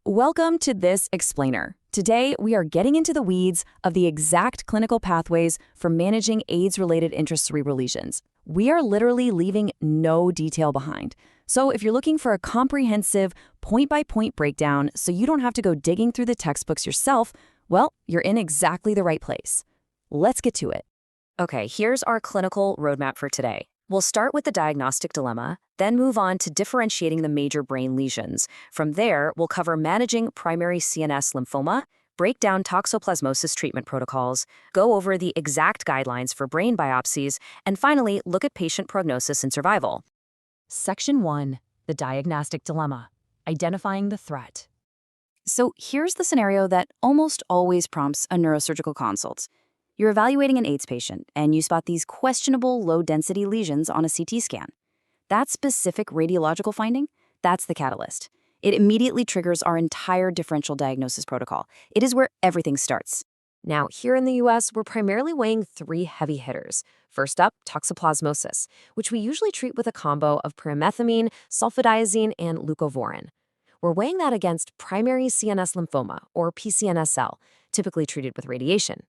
Welcome to this explainer. Today, we are getting into the weeds of the exact clinical pathways for managing AIDS-related intracerebral lesions. We are literally leaving no detail behind. So if you're looking for a comprehensive, point-by-point breakdown so you don't have to go digging through the textbooks yourself, well, you're in exactly the right place. Let's get to it. Okay, here's our clinical roadmap for today. We'll start with the diagnostic dilemma, then move on to differentiating the major brain lesions. From there, we'll cover managing primary CNS lymphoma, break down toxoplasmosis treatment protocols, go over the exact guidelines for brain biopsies, and finally, look at patient prognosis and survival. Section 1. The diagnostic dilemma. Identifying the threat. So here's the scenario that almost always prompts a neurosurgical consult. You're evaluating an AIDS patient, and you spot these questionable low-density lesions on a CT scan. That specific radiological finding, that's the catalyst. It immediately triggers our entire differential diagnosis protocol. It is where everything starts. Now, here in the US, we're primarily weighing three heavy hitters. First up, toxoplasmosis, which we usually treat with a combo of pyrimethamine, sulfadiazine, and leucovorin. We're weighing that against primary CNS lymphoma, or PCNSL, typically treated with radiation.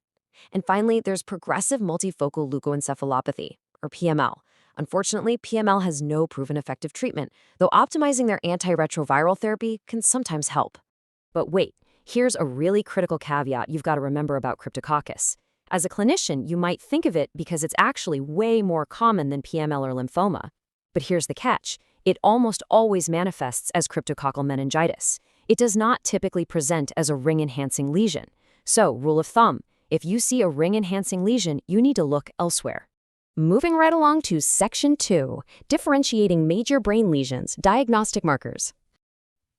And finally, there's progressive multifocal leukoencephalopathy, or PML. Unfortunately, PML has no proven effective treatment, though optimizing their antiretroviral therapy can sometimes help. But wait, here's a really critical caveat you've got to remember about Cryptococcus. As a clinician, you might think of it because it's actually way more common than PML or lymphoma. But here's the catch. It almost always manifests as cryptococcal meningitis. It does not typically present as a ring-enhancing lesion. So, rule of thumb, if you see a ring-enhancing lesion, you need to look elsewhere. Moving right along to Section 2, differentiating major brain lesions, diagnostic markers.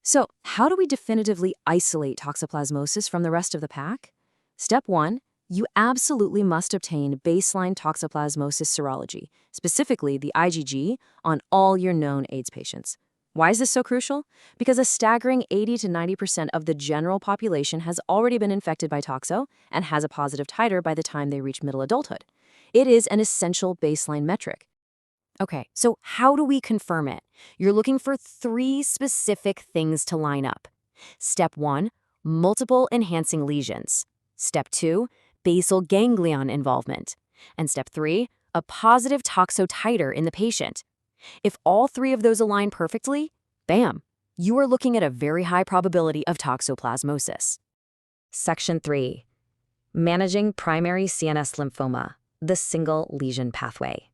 So, how do we definitively isolate toxoplasmosis from the rest of the pack? Step 1, you absolutely must obtain baseline toxoplasmosis serology, specifically the IgG, on all your known AIDS patients. Why is this so crucial? Because a staggering 80 to 90% of the general population has already been infected by toxo and has a positive titer by the time they reach middle adulthood. It is an essential baseline metric. Okay, so how do we confirm it? You're looking for three specific things to line up. Step 1, multiple enhancing lesions. Step 2, basal ganglion involvement. And step 3, a positive toxo titer in the patient. If all three of those align perfectly, bam, you are looking at a very high probability of toxoplasmosis. Section 3. Managing primary CNS lymphoma, the single lesion pathway.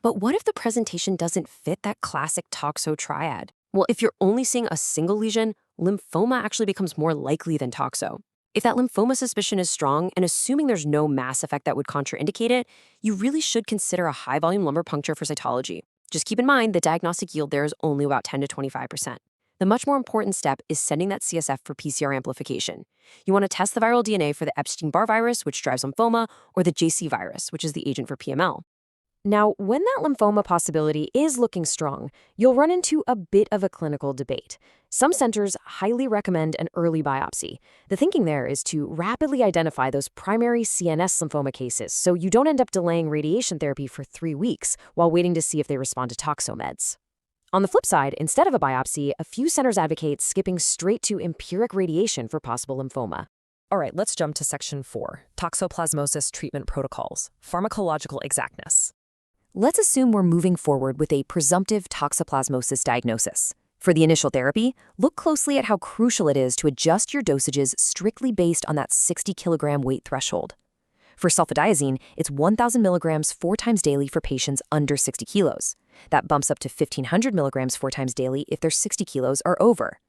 But what if the presentation doesn't fit that classic toxo triad? Well, if you're only seeing a single lesion, lymphoma actually becomes more likely than toxo. If that lymphoma suspicion is strong, and assuming there's no mass effect that would contraindicate it, you really should consider a high-volume lumbar puncture for cytology. Just keep in mind the diagnostic yield there is only about 10 to 25%. The much more important step is sending that CSF for PCR amplification. You want to test the viral DNA for the Epstein-Barr virus, which drives lymphoma, or the JC virus, which is the agent for PML. Now, when that lymphoma possibility is looking strong, you'll run into a bit of a clinical debate. Some centers highly recommend an early biopsy. The thinking there is to rapidly identify those primary CNS lymphoma cases so you don't end up delaying radiation therapy for 3 weeks while waiting to see if they respond to toxo meds. On the flip side, instead of a biopsy, a few centers advocate skipping straight to empiric radiation for possible lymphoma. All right, let's jump to Section 4, toxoplasmosis treatment protocols, pharmacological exactness. Let's assume we're moving forward with a presumptive toxoplasmosis diagnosis. For the initial therapy, look closely at how crucial it is to adjust your dosages strictly based on that 60 kilogram weight threshold. For sulfadiazine, it's 1,000 milligrams 4 times daily for patients under 60 kilos. That bumps up to 1,500 milligrams 4 times daily if they're 60 kilos or over.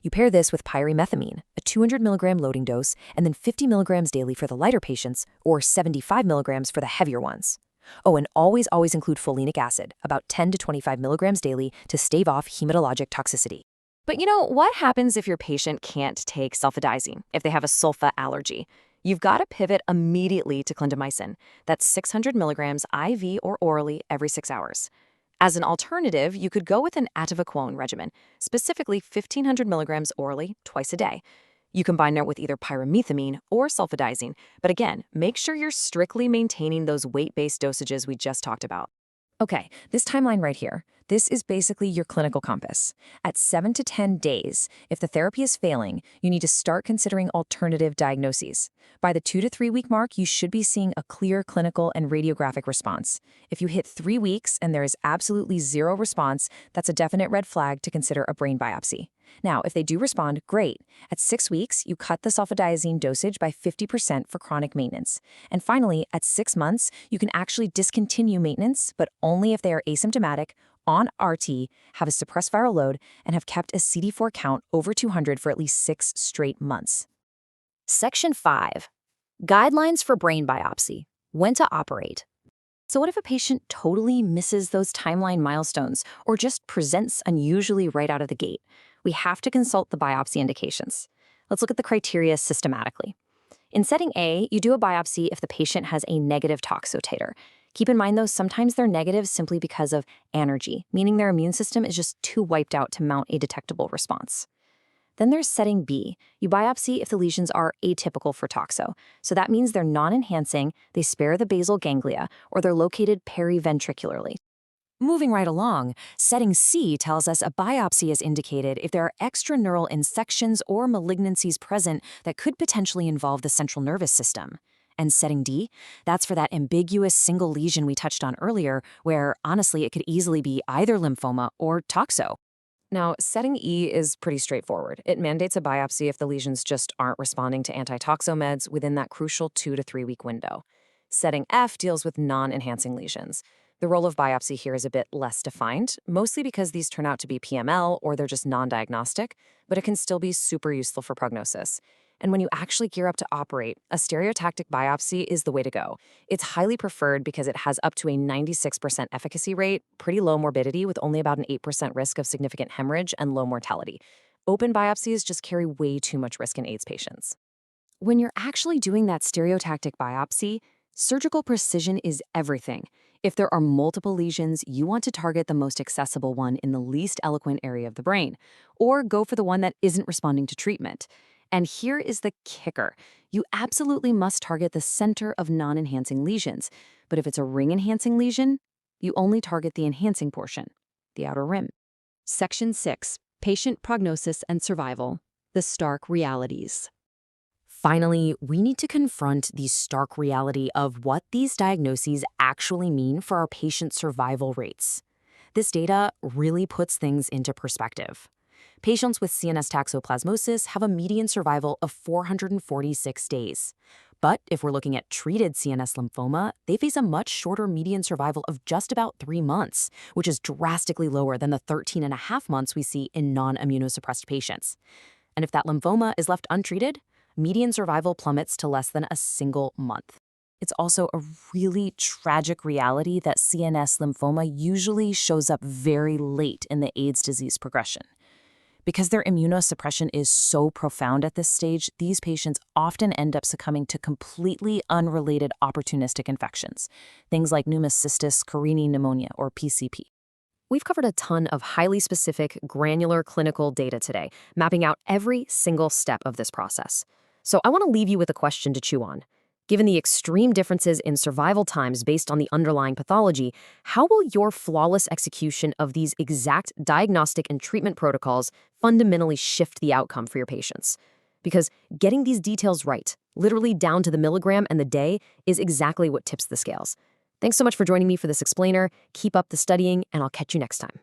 You pair this with pyrimethamine, a 200 milligram loading dose, and then 50 milligrams daily for the lighter patients, or 75 milligrams for the heavier ones. Oh, and always include folinic acid, about 10 to 25 milligrams daily to stave off hematologic toxicity. But you know, what happens if your patient can't take sulfadiazine, if they have a sulfa allergy? You've got to pivot immediately to clindamycin. That's 600 milligrams IV or orally every 6 hours. As an alternative, you could go with an ativaquone regimen, specifically 1,500 milligrams orally twice a day. You combine that with either pyrimethamine or sulfadiazine, but again, make sure you're strictly maintaining those weight-based dosages we just talked about. Okay, this timeline right here. This is basically your clinical compass. At 7 to 10 days, if the therapy is failing, you need to start considering alternative diagnoses. By the 2 to 3 week mark, you should be seeing a clear clinical and radiographic response. If you hit 3 weeks and there is absolutely zero response, that's a definite red flag to consider a brain biopsy. Now, if they do respond, great. At 6 weeks, you cut the sulfadiazine dosage by 50% for chronic maintenance. And finally, at 6 months, you can actually discontinue maintenance, but only if they are asymptomatic, on RT, have a suppressed viral load, and have kept a CD4 count over 200 for at least 6 straight months. Section 5. Guidelines for brain biopsy. When to operate. So what if a patient totally misses those timeline milestones or just presents unusually right out of the gate? We have to consult the biopsy indications. Let's look at the criteria systematically. In setting A, you do a biopsy if the patient has a negative toxo titer. Keep in mind, though, sometimes they're negative simply because of anergy, meaning their immune system is just too wiped out to mount a detectable response. Then there's setting B. You biopsy if the lesions are atypical for toxo. So that means they're non-enhancing, they spare the basal ganglia, or they're located periventricularly. Moving right along, setting C tells us a biopsy is indicated if there are extraneural insections or malignancies present that could potentially involve the central nervous system. And setting D, that's for that ambiguous single lesion we touched on earlier, where honestly it could easily be either lymphoma or toxo. Now, setting E is pretty straightforward. It mandates a biopsy if the lesions just aren't responding to anti-toxo meds within that crucial 2 to 3 week window. Setting F deals with non-enhancing lesions. The role of biopsy here is a bit less defined, mostly because these turn out to be PML or they're just non-diagnostic, but it can still be super useful for prognosis. And when you actually gear up to operate, a stereotactic biopsy is the way to go. It's highly preferred because it has up to a 96% efficacy rate, pretty low morbidity with only about an 8% risk of significant hemorrhage and low mortality. Open biopsies just carry way too much risk in AIDS patients. When you're actually doing that stereotactic biopsy, surgical precision is everything. If there are multiple lesions, you want to target the most accessible one in the least eloquent area of the brain, or go for the one that isn't responding to treatment. And here is the kicker. You absolutely must target the center of non-enhancing lesions, but if it's a ring-enhancing lesion, you only target the enhancing portion, the outer rim. Section 6. Patient Prognosis and Survival. The Stark Realities. Finally, we need to confront the stark reality of what these diagnoses actually mean for our patient survival rates. This data really puts things into perspective. Patients with CNS toxoplasmosis have a median survival of 446 days. But if we're looking at treated CNS lymphoma, they face a much shorter median survival of just about 3 months, which is drastically lower than the 13.5 months we see in non-immunosuppressed patients. And if that lymphoma is left untreated, median survival plummets to less than a single month. It's also a really tragic reality that CNS lymphoma usually shows up very late in the AIDS disease progression. Because their immunosuppression is so profound at this stage, these patients often end up succumbing to completely unrelated opportunistic infections, things like pneumocystis carinii pneumonia, or PCP. We've covered a ton of highly specific, granular clinical data today, mapping out every single step of this process. So I want to leave you with a question to chew on. Given the extreme differences in survival times based on the underlying pathology, how will your flawless execution of these exact diagnostic and treatment protocols fundamentally shift the outcome for your patients? Because getting these details right, literally down to the milligram and the day, is exactly what tips the scales. Thanks so much for joining me for this explainer. Keep up the studying, and I'll catch you next time.